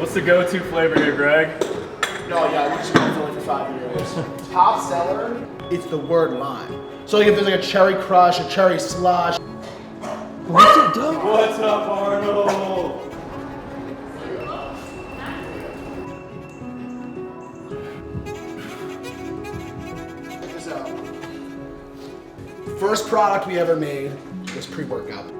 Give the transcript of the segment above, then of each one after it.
What's the go-to flavor here, Greg? No, yeah, we just been filling for 5 years. Top seller, it's the word lime. So like if there's like a cherry crush, a cherry slush. What's up, Doug? What's up, Arnold? Check this out. First product we ever made was pre-workout.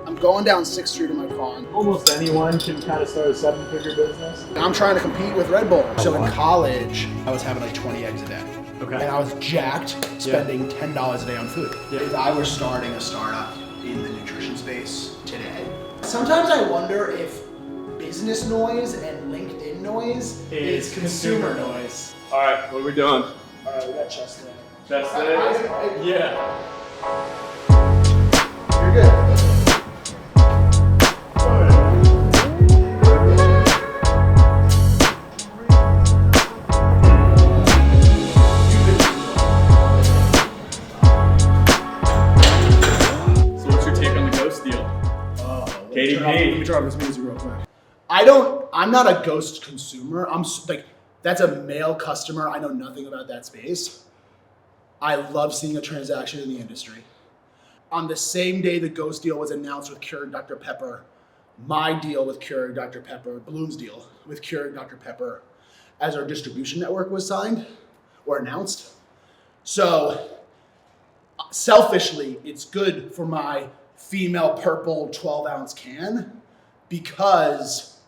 I'm going down 6th Street in my car. Almost anyone can kind of start a 7-figure business. I'm trying to compete with Red Bull. So in college, I was having like 20 eggs a day. Okay. And I was jacked, spending $10 a day on food. Yeah. If I were starting a startup in the nutrition space today, sometimes I wonder if business noise and LinkedIn noise is consumer noise. All right, what are we doing? All right, we got chest day. Chest day? Right? Yeah. You're good. KDP. Let me turn off this music real quick. I'm not a Ghost consumer. That's a male customer. I know nothing about that space. I love seeing a transaction in the industry. On the same day the Ghost deal was announced with Keurig Dr. Pepper, my deal with Keurig Dr. Pepper, Bloom's deal with Keurig Dr. Pepper, as our distribution network was signed or announced. So selfishly, it's good for my female purple 12-ounce can because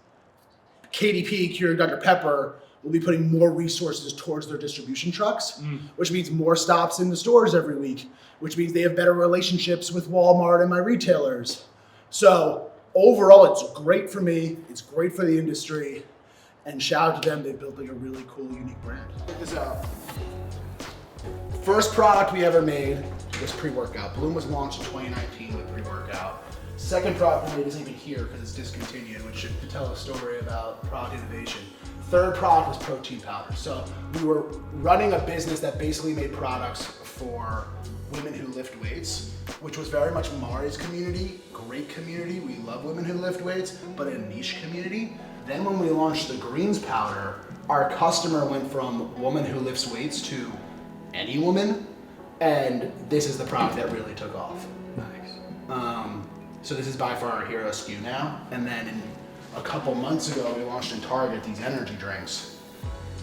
KDP, Keurig Dr. Pepper, will be putting more resources towards their distribution trucks, which means more stops in the stores every week, which means they have better relationships with Walmart and my retailers. So overall, it's great for me, it's great for the industry, and shout out to them, they built like a really cool, unique brand. Check this out. First product we ever made was pre-workout. Bloom was launched in 2019 with pre-workout. Second product we made isn't even here because it's discontinued, which should tell a story about product innovation. Third product was protein powder. So we were running a business that basically made products for women who lift weights, which was very much Mari's community, great community. We love women who lift weights, but a niche community. Then when we launched the greens powder, our customer went from woman who lifts weights to any woman, and this is the product that really took off. Nice. So this is by far our hero SKU now. And then a couple months ago, we launched in Target these energy drinks,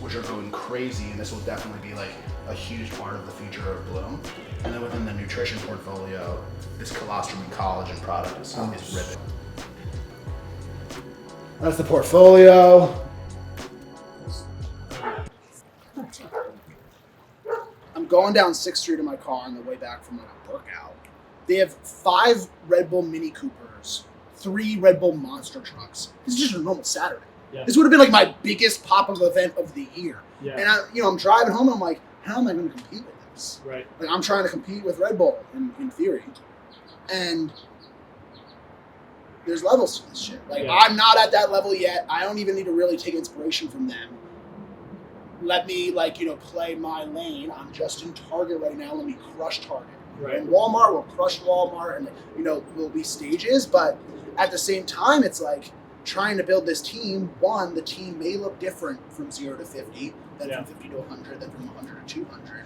which are going crazy, and this will definitely be like a huge part of the future of Bloom. And then within the nutrition portfolio, this colostrum and collagen product is ripping. That's the portfolio. I'm going down 6th Street in my car on the way back from a workout. They have 5 Red Bull Mini Coopers, 3 Red Bull Monster trucks. This is just a normal Saturday. Yeah. This would have been like my biggest pop-up event of the year. Yeah. And I'm driving home and I'm like, how am I going to compete with this? Right. Like I'm trying to compete with Red Bull in theory. And there's levels to this shit. Like I'm not at that level yet. I don't even need to really take inspiration from them. Let me play my lane. I'm just in Target right now. Let me crush Target. Right. And Walmart will crush Walmart, and will be stages. But at the same time, it's like trying to build this team. One, the team may look different from 0 to 50, then from 50 to 100, then from 100 to 200.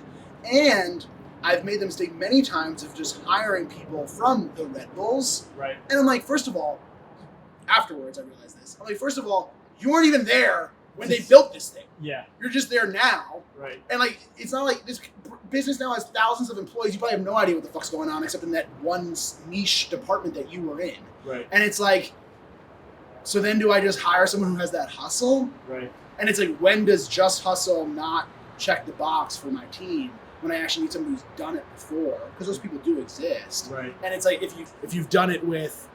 And I've made the mistake many times of just hiring people from the Red Bulls. Right. And I'm like, first of all, afterwards I realized this. I'm like, first of all, you weren't even there when they built this thing. Yeah. You're just there now. Right. And it's not like this business now has thousands of employees. You probably have no idea what the fuck's going on except in that one niche department that you were in. Right. And it's like, so then do I just hire someone who has that hustle? Right. And it's like, when does just hustle not check the box for my team when I actually need someone who's done it before? Because those people do exist. Right. And it's like, if you've done it with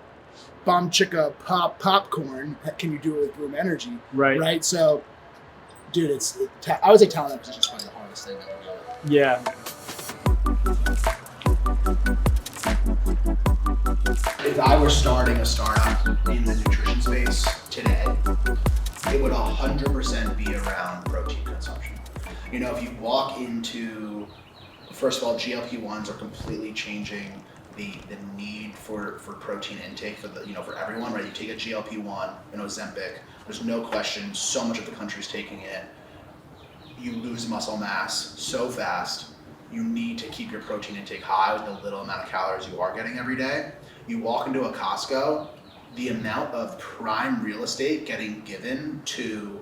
Bomb Chicka popcorn, can you do it with Bloom Energy? Right. Right. So, dude, I would say talent acquisition is probably the hardest thing that we do. Yeah. If I were starting a startup in the nutrition space today, it would 100% be around protein consumption. If you walk into, first of all, GLP-1s are completely changing the need for protein intake for everyone, right? You take a GLP-1, an Ozempic, There's no question, so much of the country's taking it. You lose muscle mass so fast. You need to keep your protein intake high with the little amount of calories you are getting every day. You walk into a Costco, the amount of prime real estate getting given to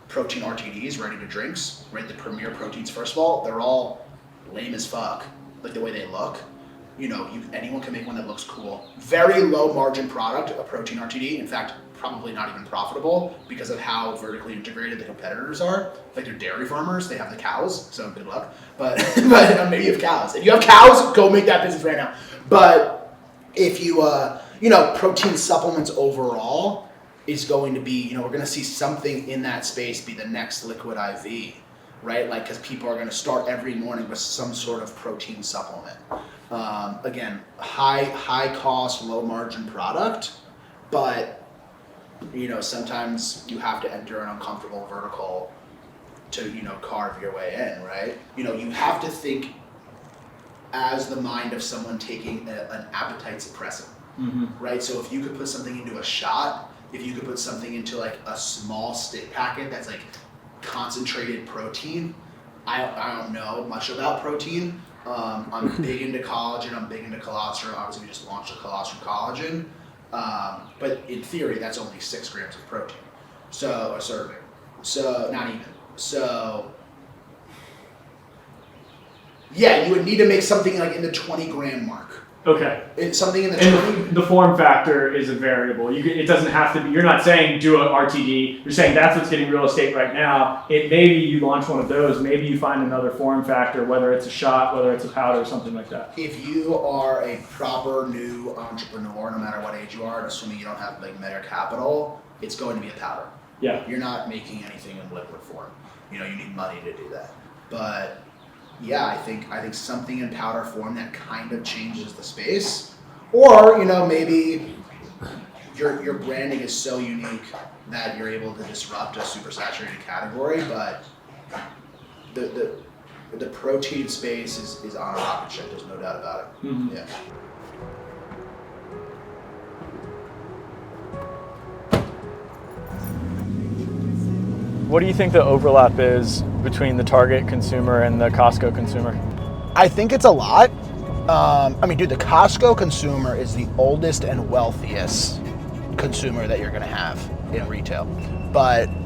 protein RTDs, ready to drinks, right? The premier proteins, first of all, they're all lame as fuck, like the way they look. You know, anyone can make one that looks cool. Very low margin product, a protein RTD. In fact, probably not even profitable because of how vertically integrated the competitors are. Like they're dairy farmers, they have the cows, so good luck. But maybe you have cows. If you have cows, go make that business right now. But if you, protein supplements overall is going to be, we're going to see something in that space be the next liquid IV, right? Like, because people are going to start every morning with some sort of protein supplement. Again, high cost, low margin product, but sometimes you have to enter an uncomfortable vertical to, carve your way in, right? You have to think as the mind of someone taking an appetite suppressant, right? So if you could put something into a shot, if you could put something into like a small stick packet that's like concentrated protein, I don't know much about protein. I'm big into collagen, I'm big into colostrum. Obviously we just launched a colostrum collagen. But in theory, that's only 6 grams of protein. So, a serving. So, not even. So, yeah, you would need to make something like in the 20 gram mark. Okay. It's something in the and 20. The form factor is a variable. It doesn't have to be, you're not saying do an RTD. You're saying that's what's getting real estate right now. Maybe you launch one of those. Maybe you find another form factor, whether it's a shot, whether it's a powder, or something like that. If you are a proper new entrepreneur, no matter what age you are, and assuming you don't have like meta capital, it's going to be a powder. Yeah. You're not making anything in liquid form. You need money to do that. But yeah, I think something in powder form that kind of changes the space, or maybe your branding is so unique that you're able to disrupt a super saturated category. But the protein space is on a rocket ship. There's no doubt about it. Mm-hmm. Yeah. What do you think the overlap is between the Target consumer and the Costco consumer? I think it's a lot. The Costco consumer is the oldest and wealthiest consumer that you're going to have in retail,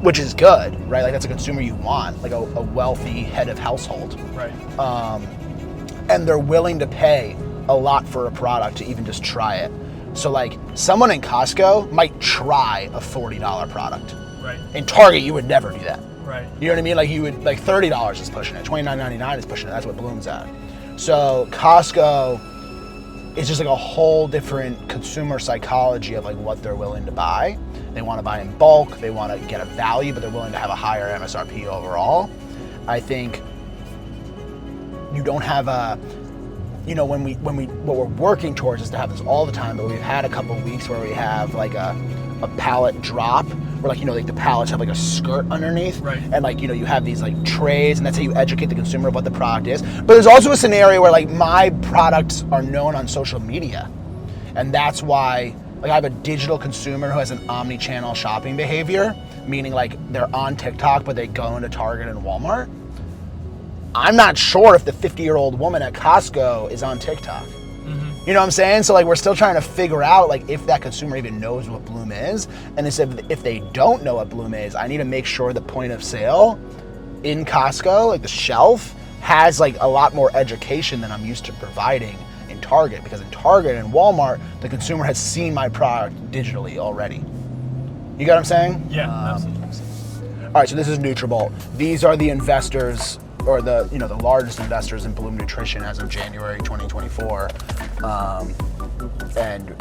which is good, right? Like that's a consumer you want, like a wealthy head of household. Right. And they're willing to pay a lot for a product to even just try it. So like someone in Costco might try a $40 product. Right. In Target, you would never do that. Right. You know what I mean? Like you would, like $30 is pushing it, $29.99 is pushing it. That's what Bloom's at. So Costco is just like a whole different consumer psychology of like what they're willing to buy. They want to buy in bulk. They want to get a value, but they're willing to have a higher MSRP overall. I think you don't have what we're working towards is to have this all the time, but we've had a couple of weeks where we have like a pallet drop where like the pallets have like a skirt underneath, right? And like you have these like trays, and that's how you educate the consumer of what the product is. But there's also a scenario where like my products are known on social media, and that's why like I have a digital consumer who has an omni-channel shopping behavior, meaning like they're on TikTok but they go into Target and Walmart. I'm not sure if the 50-year-old woman at Costco is on TikTok. You know what I'm saying? So like we're still trying to figure out like if that consumer even knows what Bloom is. And if they don't know what Bloom is, I need to make sure the point of sale in Costco, like the shelf, has like a lot more education than I'm used to providing in Target. Because in Target and Walmart, the consumer has seen my product digitally already. You got what I'm saying? Yeah, absolutely. All right, so this is Nutrabolt. These are the investors, or the largest investors in Bloom Nutrition as of January 2024. And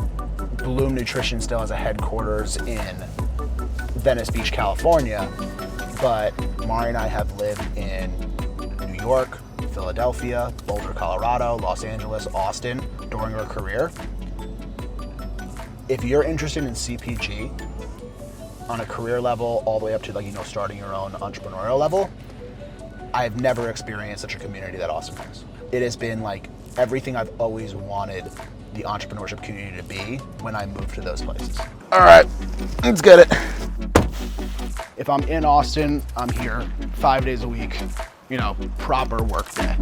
Bloom Nutrition still has a headquarters in Venice Beach, California, but Mari and I have lived in New York, Philadelphia, Boulder, Colorado, Los Angeles, Austin during our career. If you're interested in CPG on a career level all the way up to starting your own entrepreneurial level, I've never experienced such a community that Austin has. It has been like everything I've always wanted the entrepreneurship community to be when I moved to those places. All right, let's get it. If I'm in Austin, I'm here 5 days a week, proper work day.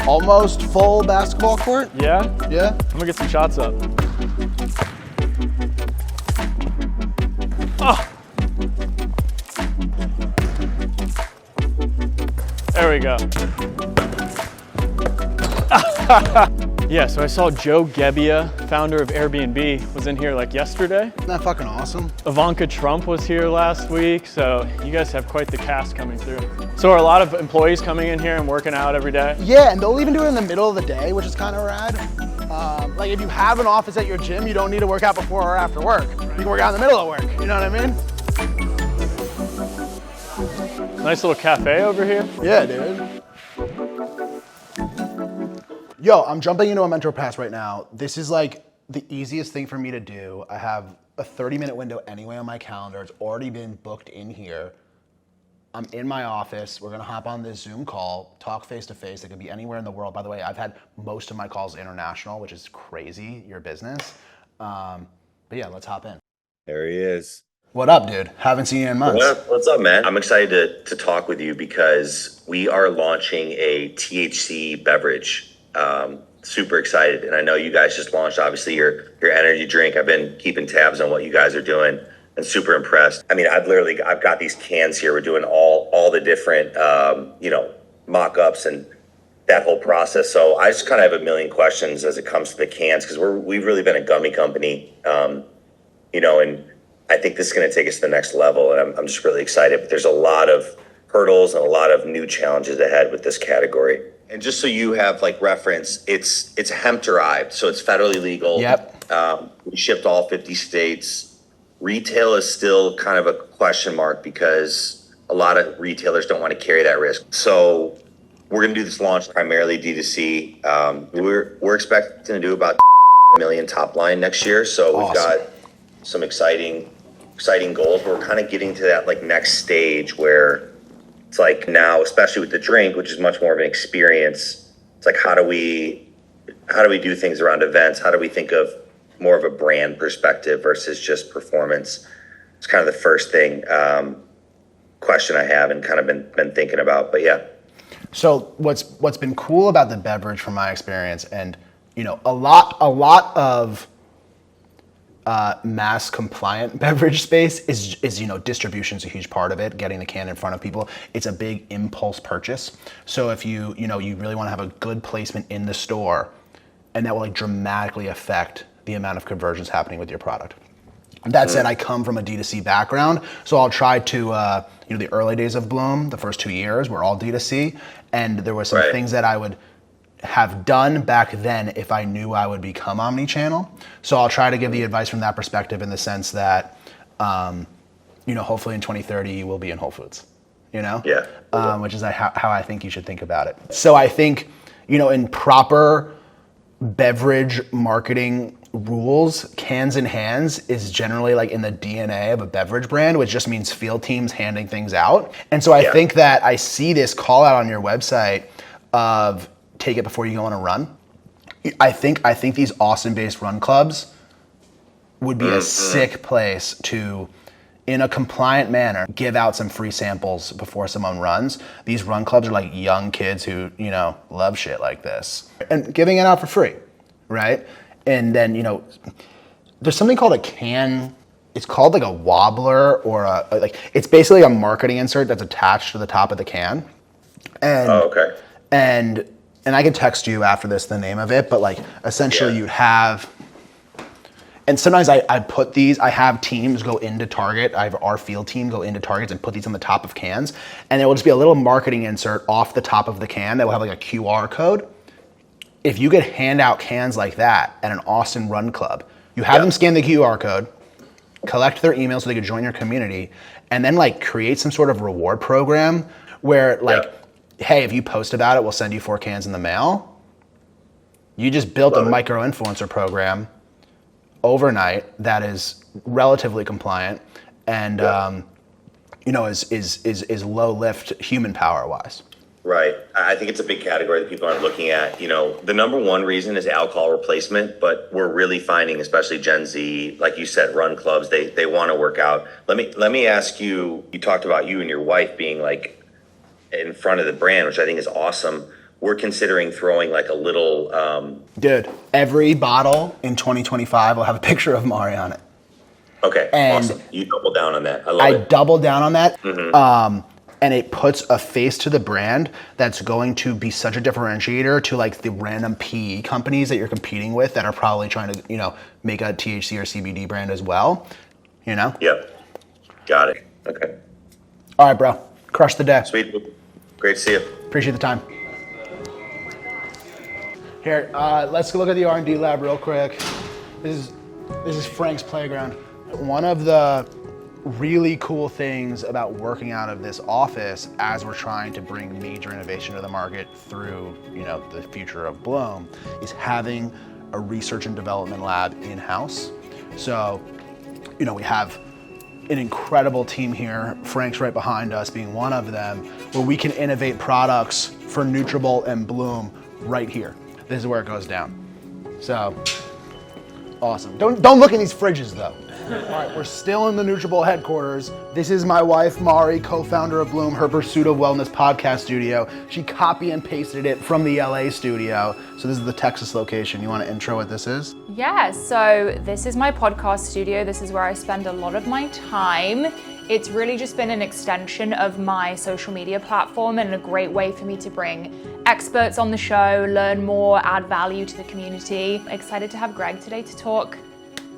Almost full basketball court? Yeah? Yeah? I'm gonna get some shots up. Oh! There we go. Yeah, so I saw Joe Gebbia, founder of Airbnb, was in here like yesterday. Isn't that fucking awesome? Ivanka Trump was here last week, so you guys have quite the cast coming through. So are a lot of employees coming in here and working out every day? Yeah, and they'll even do it in the middle of the day, which is kind of rad. Like if you have an office at your gym, you don't need to work out before or after work. You can work out in the middle of work, you know what I mean? Nice little cafe over here. Yeah, dude. Yo, I'm jumping into a MentorPass right now. This is like the easiest thing for me to do. I have a 30-minute window anyway on my calendar. It's already been booked in here. I'm in my office. We're gonna hop on this Zoom call, talk face to face. It could be anywhere in the world. By the way, I've had most of my calls international, which is crazy, your business. But yeah, let's hop in. There he is. What up, dude? Haven't seen you in months. What's up, man? I'm excited to talk with you because we are launching a THC beverage. Super excited. And I know you guys just launched, obviously, your energy drink. I've been keeping tabs on what you guys are doing and super impressed. I mean, I've got these cans here. We're doing all the different, mock-ups and that whole process. So I just kind of have a million questions as it comes to the cans because we've really been a gummy company, and I think this is going to take us to the next level. And I'm just really excited. But there's a lot of hurdles and a lot of new challenges ahead with this category. And just so you have reference, it's hemp derived, so it's federally legal. Yep. We shipped all 50 states. Retail is still kind of a question mark because a lot of retailers don't want to carry that risk. So we're going to do this launch primarily D2C. We're expecting to do about $1 million top line next year. So awesome. We've got some exciting goals. We're kind of getting to that next stage where it's now, especially with the drink, which is much more of an experience. It's how do we do things around events? How do we think of more of a brand perspective versus just performance? It's kind of the first question I have and kind of been thinking about. But yeah. So what's been cool about the beverage from my experience, and a lot of mass compliant beverage space is distribution is a huge part of it, getting the can in front of people. It's a big impulse purchase. So if you really want to have a good placement in the store, and that will dramatically affect the amount of conversions happening with your product. That said, I come from a D2C background, so I'll try to, the early days of Bloom, the first 2 years were all D2C, and there were some things that I would have done back then if I knew I would become omni-channel. So I'll try to give the advice from that perspective in the sense that, hopefully in 2030 you will be in Whole Foods, Yeah. which is how I think you should think about it. So I think, in proper beverage marketing rules, cans in hands is generally in the DNA of a beverage brand, which just means field teams handing things out. And so I think that I see this call out on your website of take it before you go on a run. I think these Austin-based run clubs would be a sick place to, in a compliant manner, give out some free samples before someone runs. These run clubs are young kids who, love shit like this. And giving it out for free, right? And then, there's something called a can, it's called a wobbler or it's basically a marketing insert that's attached to the top of the can. And, okay. And I can text you after this the name of it, but essentially you'd have, and sometimes I put these, I have teams go into Target, I have our field team go into Targets and put these on the top of cans, and it will just be a little marketing insert off the top of the can that will have a QR code. If you could hand out cans like that at an Austin Run Club, you have them scan the QR code, collect their email so they could join your community, and then create some sort of reward program where hey, if you post about it, we'll send you 4 cans in the mail. You just built a micro-influencer program overnight that is relatively compliant and is low lift human power wise. Right. I think it's a big category that people aren't looking at. You know, the number one reason is alcohol replacement, but we're really finding, especially Gen Z, like you said, run clubs, they want to work out. Let me ask you, you talked about you and your wife being like in front of the brand, which I think is awesome. We're considering throwing like a little Dude, every bottle in 2025 will have a picture of Mari on it. Okay, And awesome. You double down on that. I love I it. double down on that. And it puts a face to the brand that's going to be such a differentiator to like the random PE companies that you're competing with that are probably trying to, you know, make a THC or CBD brand as well, you know? Yep. Got it. Okay. All right, bro. Crush the day. Sweet. Great to see you. Appreciate the time. Here, let's look at the R&D Lab real quick. This is Frank's playground. One of the really cool things about working out of this office as we're trying to bring major innovation to the market through, you know, the future of Bloom is having a research and development lab in-house. So, you know, we have an incredible team here. Frank's right behind us being one of them, where we can innovate products for Nutrabolt and Bloom right here. This is where it goes down. So, awesome. Don't look at these fridges though. All right, we're still in the Nutrabolt headquarters. This is my wife, Mari, co-founder of Bloom, her Pursuit of Wellness podcast studio. She copy and pasted it from the LA studio. So this is the Texas location. You want to intro what this is? Yeah, so this is my podcast studio. This is where I spend a lot of my time. It's really just been an extension of my social media platform and a great way for me to bring experts on the show, learn more, add value to the community. Excited to have Greg today to talk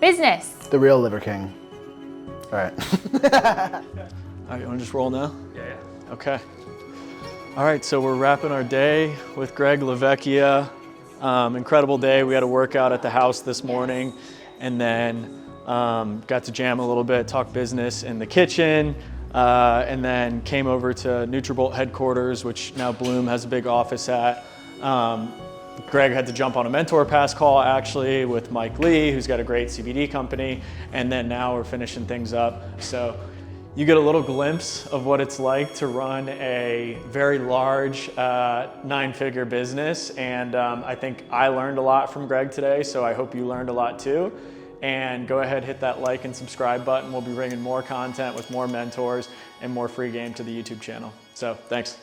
business. The real Liver King. All right. All right, you want to just roll now? Yeah. Okay. All right, so we're wrapping our day with Greg LaVecchia. Incredible day. We had a workout at the house this morning, and then got to jam a little bit, talk business in the kitchen, and then came over to Nutrabolt headquarters, which now Bloom has a big office at. Greg had to jump on a MentorPass call actually with Mike Lee, who's got a great CBD company, and then now we're finishing things up. So you get a little glimpse of what it's like to run a very large 9-figure business, and I think I learned a lot from Greg today, so I hope you learned a lot too. And go ahead, hit that like and subscribe button. We'll be bringing more content with more mentors and more free game to the YouTube channel. So thanks.